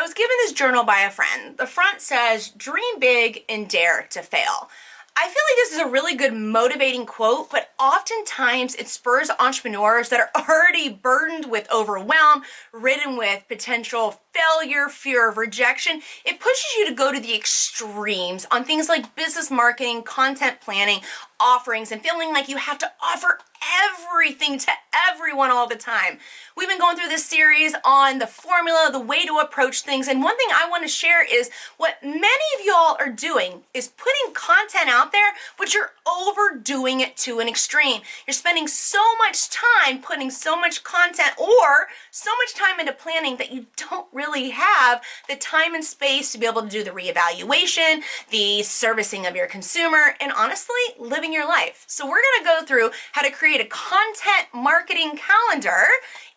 I was given this journal by a friend. The front says, "Dream big and dare to fail." I feel like this is a really good motivating quote, but oftentimes it spurs entrepreneurs that are already burdened with overwhelm, ridden with potential failure, fear of rejection. It pushes you to go to the extremes on things like business marketing, content planning, offerings, and feeling like you have to offer everything to everyone all the time. We've been going through this series on the formula, the way to approach things, and one thing I want to share is what many of y'all are doing is putting content out there, but you're overdoing it to an extreme. You're spending so much time putting so much content or so much time into planning that you don't really have the time and space to be able to do the reevaluation, the servicing of your consumer, and honestly, living your life. So we're going to go through how to create a content marketing calendar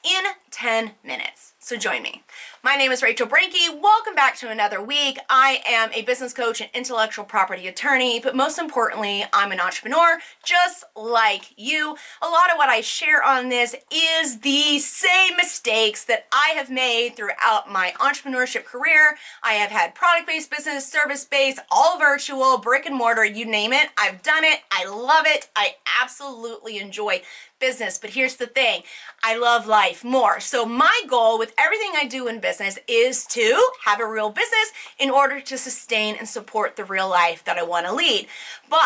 in 10 minutes. So join me. My name is Rachel Branke. Welcome back to another week. I am a business coach and intellectual property attorney, but most importantly, I'm an entrepreneur just like you. A lot of what I share on this is the same mistakes that I have made throughout my entrepreneurship career. I have had product-based business, service-based, all virtual, brick and mortar, you name it. I've done it. I love it. I absolutely enjoy business, but here's the thing, I love life more. So my goal with everything I do in business is to have a real business in order to sustain and support the real life that I want to lead. But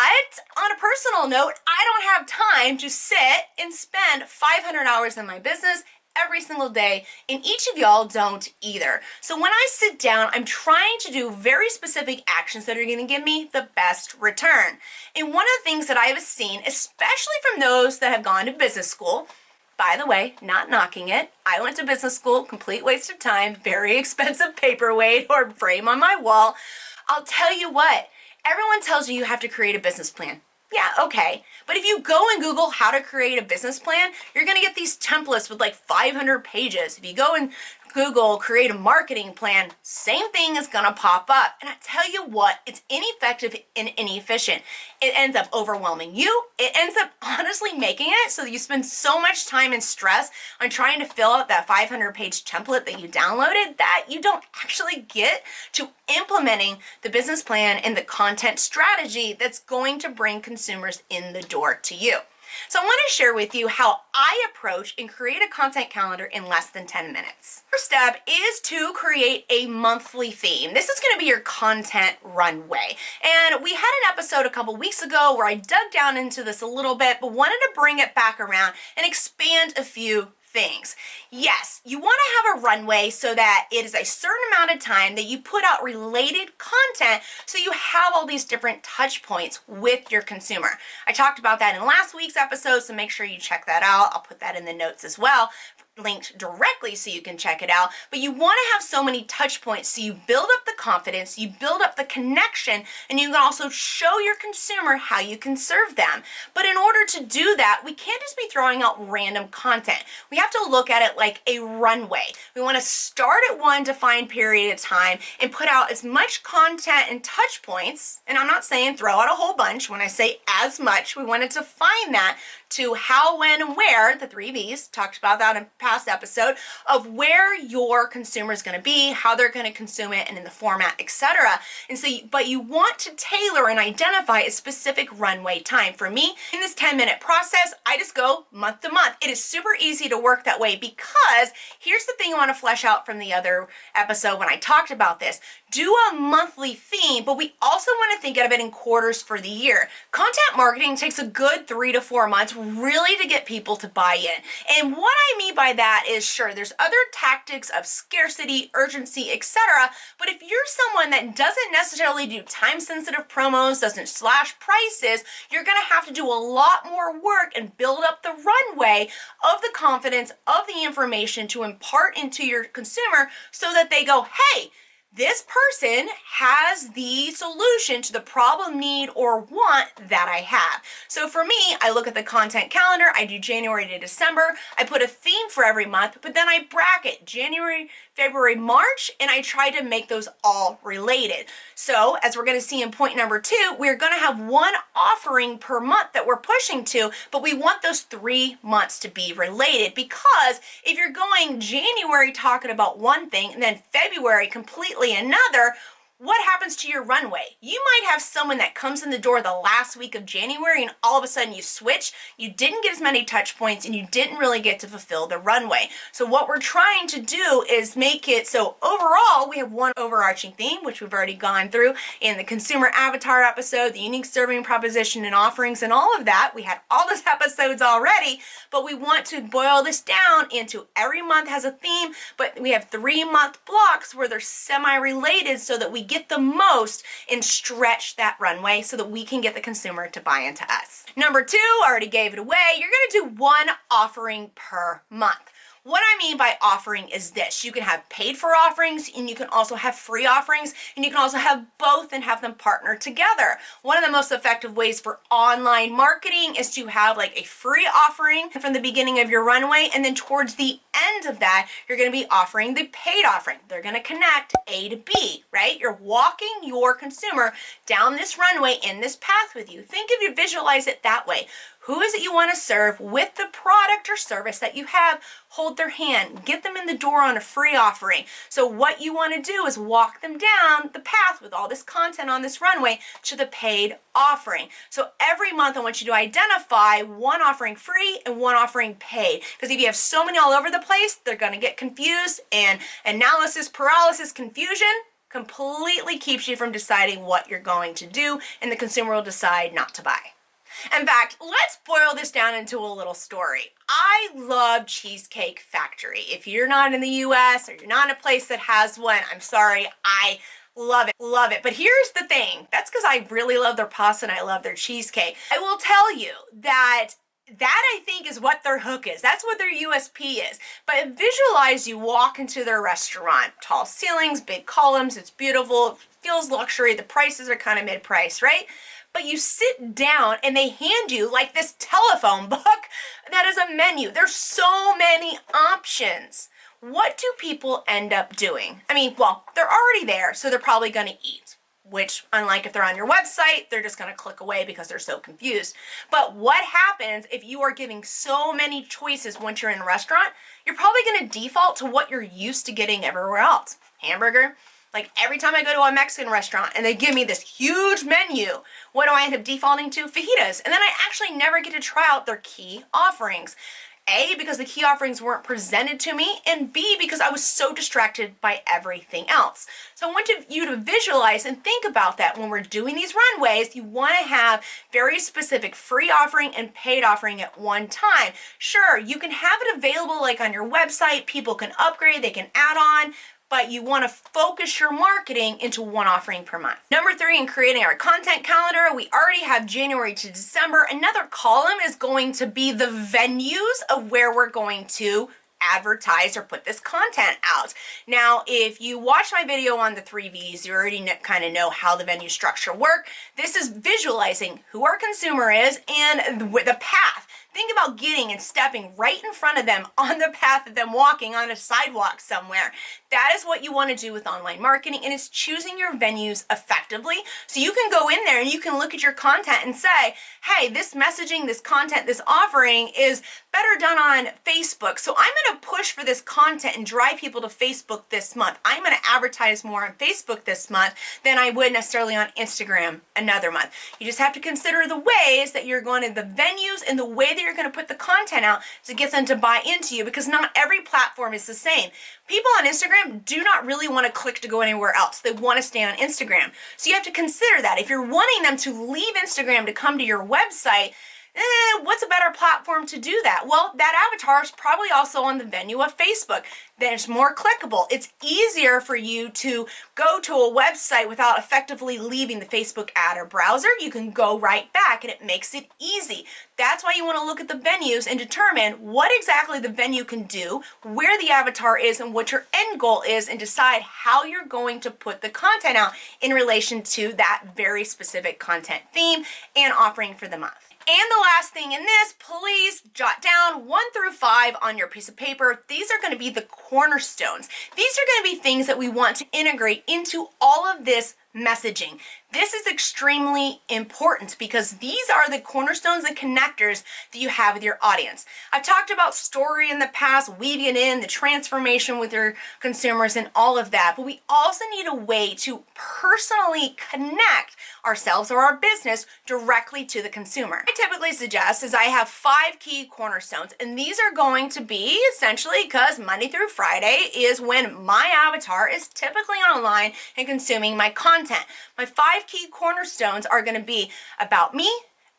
on a personal note, I don't have time to sit and spend 500 hours in my business every single day, and each of y'all don't either. So when I sit down, I'm trying to do very specific actions that are going to give me the best return. And one of the things that I have seen, especially from those that have gone to business school, by the way, not knocking it, I went to business school, complete waste of time, very expensive paperweight or frame on my wall. I'll tell you what, everyone tells you have to create a business plan. Yeah, okay. But if you go and Google how to create a business plan, you're going to get these templates with like 500 pages. If you go and Google create a marketing plan, same thing is going to pop up. And I tell you what, it's ineffective and inefficient. It ends up overwhelming you. It ends up honestly making it so that you spend so much time and stress on trying to fill out that 500-page template that you downloaded that you don't actually get to implementing the business plan and the content strategy that's going to bring consumers in the door to you. So I want to share with you how I approach and create a content calendar in less than 10 minutes. First step is to create a monthly theme. This is going to be your content runway. And we had an episode a couple weeks ago where I dug down into this a little bit, but wanted to bring it back around and expand a few things. Yes, you want to have a runway so that it is a certain amount of time that you put out related content so you have all these different touch points with your consumer. I talked about that in last week's episode, so make sure you check that out. I'll put that in the notes as well, linked directly so you can check it out. But you want to have so many touch points so you build up the confidence, you build up the connection, and you can also show your consumer how you can serve them. But in order to do that, we can't just be throwing out random content. We have to look at it like a runway. We want to start at one defined period of time and put out as much content and touch points, and I'm not saying throw out a whole bunch. When I say as much, we want to define that to how, when, and where, the 3 V's, talked about that in a past episode, of where your consumer is going to be, how they're going to consume it, and in the format, etc. And so, but you want to tailor and identify a specific runway time. For me, in this 10-minute process, I just go month to month. It is super easy to work that way because here's the thing I want to flesh out from the other episode when I talked about this. Do a monthly theme, but we also want to think of it in quarters for the year. Content marketing takes a good 3 to 4 months really to get people to buy in. And what I mean by that is, sure, there's other tactics of scarcity, urgency, etc. But if you're someone that doesn't necessarily do time-sensitive promos, doesn't slash prices, you're going to have to do a lot more work and build up the runway of the confidence of the information to impart into your consumer so that they go, hey, this person has the solution to the problem, need, or want that I have. So for me, I look at the content calendar, I do January to December, I put a theme for every month, but then I bracket January, February, March, and I try to make those all related. So as we're going to see in point number 2, we're going to have one offering per month that we're pushing to, but we want those 3 months to be related, because if you're going January talking about one thing and then February completely another, what happens to your runway? You might have someone that comes in the door the last week of January and all of a sudden you switch, you didn't get as many touch points and you didn't really get to fulfill the runway. So what we're trying to do is make it so overall we have one overarching theme, which we've already gone through in the consumer avatar episode, the unique serving proposition and offerings and all of that. We had all those episodes already, but we want to boil this down into every month has a theme, but we have 3-month blocks where they're semi-related so that we get the most and stretch that runway so that we can get the consumer to buy into us. Number 2, I already gave it away. You're going to do one offering per month. What I mean by offering is this: you can have paid for offerings and you can also have free offerings, and you can also have both and have them partner together. One of the most effective ways for online marketing is to have like a free offering from the beginning of your runway, and then towards the end of that, you're going to be offering the paid offering. They're going to connect A to B, right? You're walking your consumer down this runway in this path with you. Think of you, visualize it that way. Who is it you want to serve with the product or service that you have? Hold their hand, get them in the door on a free offering. So what you want to do is walk them down the path with all this content on this runway to the paid offering. So every month I want you to identify one offering free and one offering paid, because if you have so many all over the place, they're going to get confused, and analysis paralysis confusion completely keeps you from deciding what you're going to do, and the consumer will decide not to buy. In fact, let's boil this down into a little story. I love Cheesecake Factory. If you're not in the US or you're not in a place that has one, I'm sorry, I love it, love it. But here's the thing, that's because I really love their pasta and I love their cheesecake. I will tell you that I think is what their hook is. That's what their USP is. But visualize you walk into their restaurant. Tall ceilings, big columns, it's beautiful, it feels luxury, the prices are kind of mid-price, right? But you sit down and they hand you like this telephone book that is a menu. There's so many options. What do people end up doing? I mean, well, they're already there, so they're probably going to eat, which, unlike if they're on your website, they're just going to click away because they're so confused. But what happens if you are giving so many choices once you're in a restaurant? You're probably going to default to what you're used to getting everywhere else. Hamburger. Like every time I go to a Mexican restaurant and they give me this huge menu, what do I end up defaulting to? Fajitas. And then I actually never get to try out their key offerings. A, because the key offerings weren't presented to me, and B, because I was so distracted by everything else. So I want you to visualize and think about that when we're doing these runways. You want to have very specific free offering and paid offering at one time. Sure, you can have it available like on your website, people can upgrade, they can add on, but you want to focus your marketing into one offering per month. Number 3, in creating our content calendar, we already have January to December. Another column is going to be the venues of where we're going to advertise or put this content out. Now, if you watch my video on the 3 V's, you already kind of know how the venue structure work. This is visualizing who our consumer is and the path. Think about getting and stepping right in front of them on the path of them walking on a sidewalk somewhere. That is what you want to do with online marketing, and it's choosing your venues effectively. So you can go in there and you can look at your content and say, hey, this messaging, this content, this offering is better done on Facebook. So I'm going to push for this content and drive people to Facebook this month. I'm going to advertise more on Facebook this month than I would necessarily on Instagram another month. You just have to consider the ways that you're going to, the venues and the way that you're going to put the content out to get them to buy into you, because not every platform is the same. People on Instagram do not really want to click to go anywhere else. They want to stay on Instagram. So you have to consider that. If you're wanting them to leave Instagram to come to your website, what's a better platform to do that? Well, that avatar is probably also on the venue of Facebook. There's more clickable. It's easier for you to go to a website without effectively leaving the Facebook ad or browser. You can go right back and it makes it easy. That's why you want to look at the venues and determine what exactly the venue can do, where the avatar is, and what your end goal is, and decide how you're going to put the content out in relation to that very specific content theme and offering for the month. And the last thing in this, please jot down 1 through 5 on your piece of paper. These are going to be the cornerstones. These are going to be things that we want to integrate into all of this messaging. This is extremely important because these are the cornerstones and connectors that you have with your audience. I've talked about story in the past, weaving it in, the transformation with your consumers and all of that, but we also need a way to personally connect ourselves or our business directly to the consumer. I typically suggest is I have 5 key cornerstones, and these are going to be essentially because Monday through Friday is when my avatar is typically online and consuming my content. My 5 key cornerstones are going to be about me,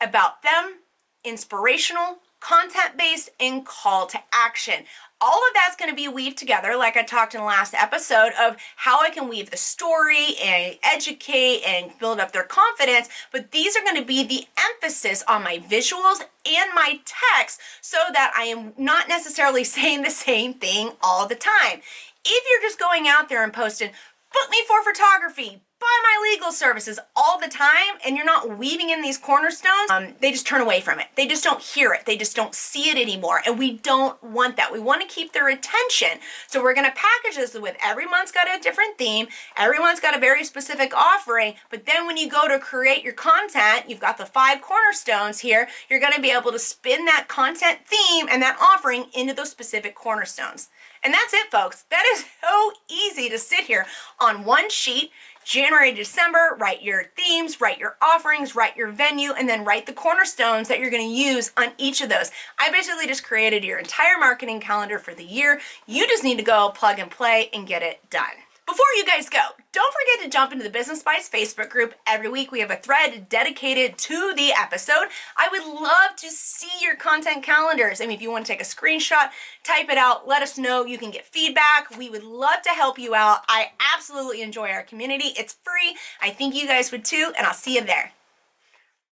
about them, inspirational, content-based, and call to action. All of that's going to be weaved together, like I talked in the last episode, of how I can weave the story and educate and build up their confidence, but these are going to be the emphasis on my visuals and my text so that I am not necessarily saying the same thing all the time. If you're just going out there and posting, book me for photography, buy my legal services all the time, and you're not weaving in these cornerstones, they just turn away from it. They just don't hear it. They just don't see it anymore. And we don't want that. We want to keep their attention. So we're going to package this with every month's got a different theme. Every month's got a very specific offering. But then when you go to create your content, you've got the 5 cornerstones here. You're going to be able to spin that content theme and that offering into those specific cornerstones. And that's it, folks. That is so easy to sit here on one sheet, January to December, write your themes, write your offerings, write your venue, and then write the cornerstones that you're going to use on each of those. I basically just created your entire marketing calendar for the year. You just need to go plug and play and get it done. Before you guys go, don't forget to jump into the Business Spice Facebook group. Every week we have a thread dedicated to the episode. I would love to see your content calendars. I mean, if you want to take a screenshot, type it out, let us know. You can get feedback. We would love to help you out. I absolutely enjoy our community. It's free. I think you guys would too, and I'll see you there.